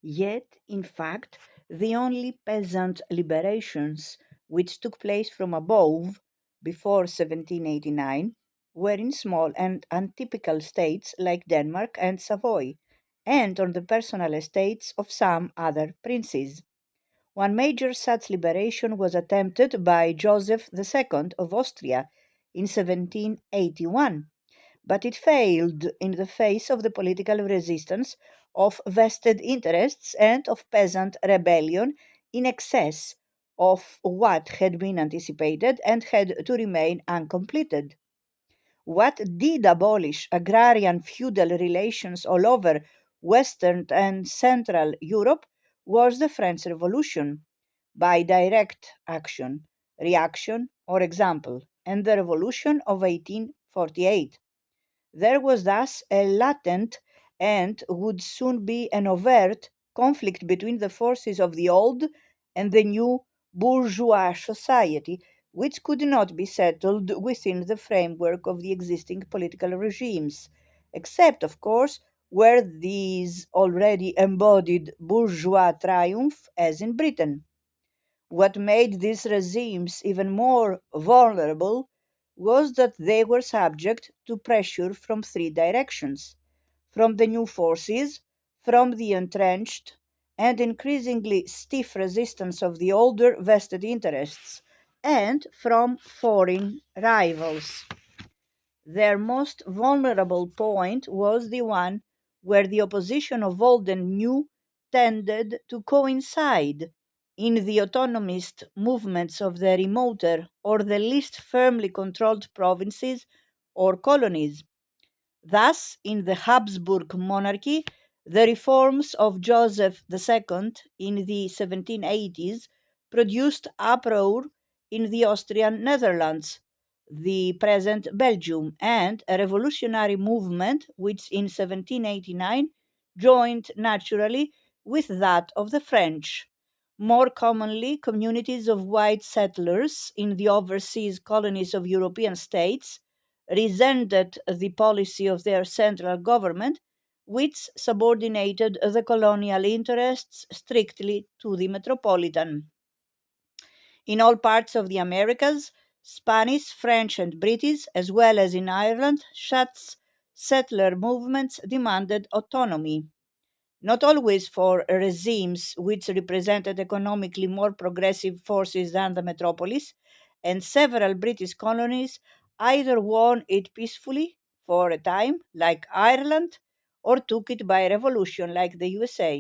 Yet, in fact, the only peasant liberations which took place from above before 1789 were in small and untypical states like Denmark and Savoy, and on the personal estates of some other princes. One major such liberation was attempted by Joseph II of Austria in 1781, but it failed in the face of the political resistance of vested interests and of peasant rebellion in excess of what had been anticipated and had to remain uncompleted. What did abolish agrarian feudal relations all over Western and Central Europe was the French Revolution by direct action, reaction, or example, and the Revolution of 1848. There was thus a latent and would soon be an overt conflict between the forces of the old and the new bourgeois society, which could not be settled within the framework of the existing political regimes, except, of course, where these already embodied bourgeois triumph, as in Britain. What made these regimes even more vulnerable was that they were subject to pressure from three directions: from the new forces, from the entrenched and increasingly stiff resistance of the older vested interests, and from foreign rivals. Their most vulnerable point was the one where the opposition of old and new tended to coincide in the autonomist movements of the remoter or the least firmly controlled provinces or colonies. Thus, in the Habsburg monarchy, the reforms of Joseph II in the 1780s produced uproar in the Austrian Netherlands, the present Belgium, and a revolutionary movement which in 1789 joined naturally with that of the French. More commonly, communities of white settlers in the overseas colonies of European states resented the policy of their central government, which subordinated the colonial interests strictly to the metropolitan. In all parts of the Americas, Spanish, French, and British, as well as in Ireland, such settler movements demanded autonomy, not always for regimes which represented economically more progressive forces than the metropolis, and several British colonies either won it peacefully for a time, like Ireland, or took it by revolution, like the USA.